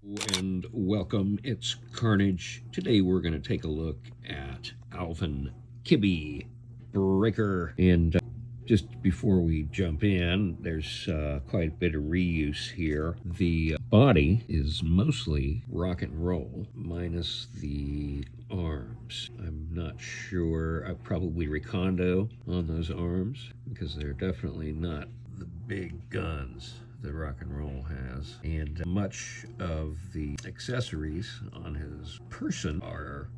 And welcome, it's Carnage. Today we're going to take a look at Alvin Kibbe Breaker. And just before we jump in, there's quite a bit of reuse here. The body is mostly rock and roll, minus the arms. I'm not sure. I probably recondo on those arms because they're definitely not the big guns that rock and roll has, and much of the accessories on his person are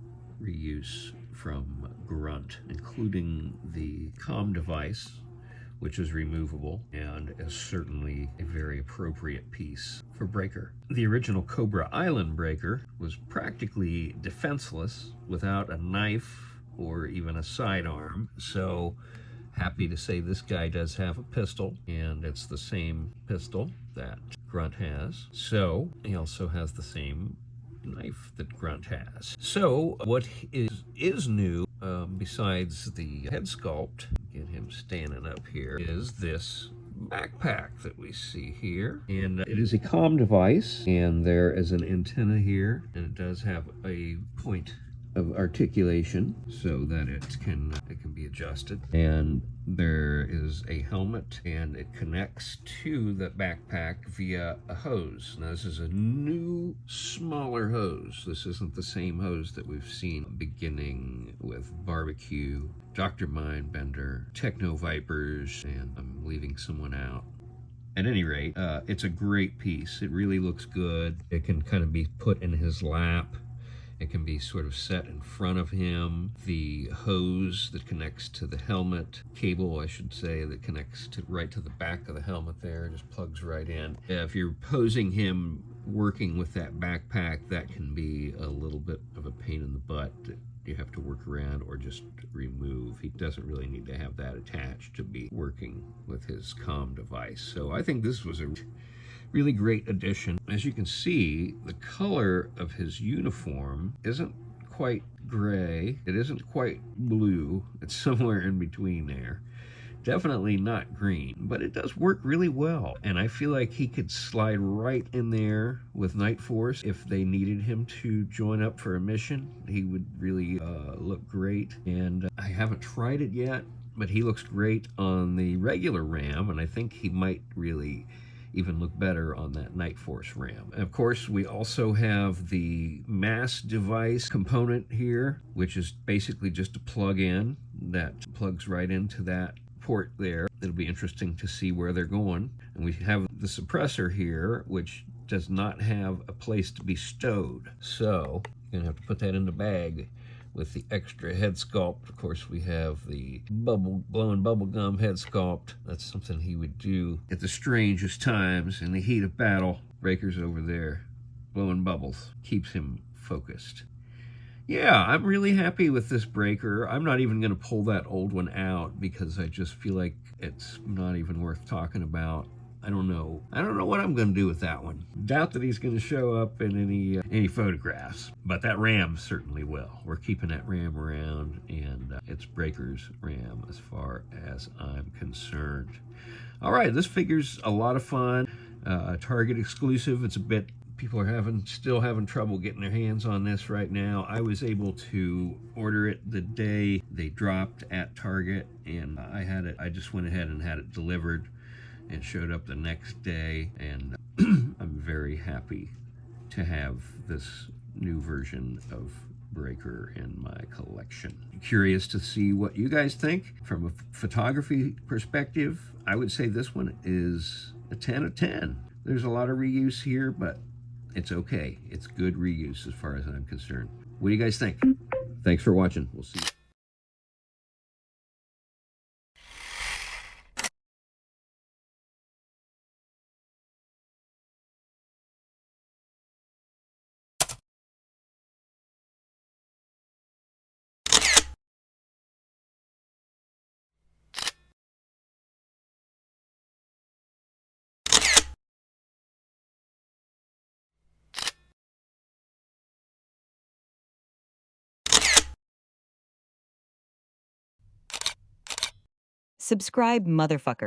reuse from Grunt, including the comm device, which is removable and is certainly a very appropriate piece for Breaker. The original Cobra Island Breaker was practically defenseless without a knife or even a sidearm, so happy to say this guy does have a pistol, and it's the same pistol that Grunt has. So he also has the same knife that Grunt has. So what is new, besides the head sculpt, get him standing up here, is this backpack that we see here. And it is a comm device, and there is an antenna here, and it does have a point of articulation so that it can be adjusted, and there is a helmet, and it connects to the backpack via a hose. Now this is a new smaller hose. This isn't the same hose that we've seen beginning with Barbecue, Dr. Mindbender, Techno Vipers, and I'm leaving someone out. At any rate, it's a great piece. It really looks good. It can kind of be put in his lap. It can be sort of set in front of him. The hose that connects to the helmet, cable I should say, that connects to right to the back of the helmet there, just plugs right in. If you're posing him working with that backpack, that can be a little bit of a pain in the butt that you have to work around or just remove. He doesn't really need to have that attached to be working with his comm device. So I think this was a really great addition. As you can see, the color of his uniform isn't quite gray. It isn't quite blue. It's somewhere in between there. Definitely not green, but it does work really well. And I feel like he could slide right in there with Night Force if they needed him to join up for a mission. He would really look great. And I haven't tried it yet, but he looks great on the regular RAM, and I think he might really even look better on that Night Force RAM. And of course, we also have the mass device component here, which is basically just a plug-in that plugs right into that port there. It'll be interesting to see where they're going. And we have the suppressor here, which does not have a place to be stowed. So you're gonna have to put that in the bag with the extra head sculpt. Of course, we have the blowing bubblegum head sculpt. That's something he would do at the strangest times in the heat of battle. Breaker's over there blowing bubbles. Keeps him focused. Yeah, I'm really happy with this Breaker. I'm not even going to pull that old one out because I just feel like it's not even worth talking about. I don't know what I'm going to do with that one. Doubt that he's going to show up in any photographs, but that RAM certainly will. We're keeping that RAM around, and it's Breaker's RAM as far as I'm concerned. All right, this figure's a lot of fun. Target exclusive. It's a bit, people are still having trouble getting their hands on this right now. I was able to order it the day they dropped at Target, and I just went ahead and had it delivered. It showed up the next day, and I'm very happy to have this new version of Breaker in my collection. Curious to see what you guys think. From a photography perspective, I would say this one is a 10 out of 10. There's a lot of reuse here, but it's okay. It's good reuse as far as I'm concerned. What do you guys think? Thanks for watching. We'll see you. Subscribe, motherfucker.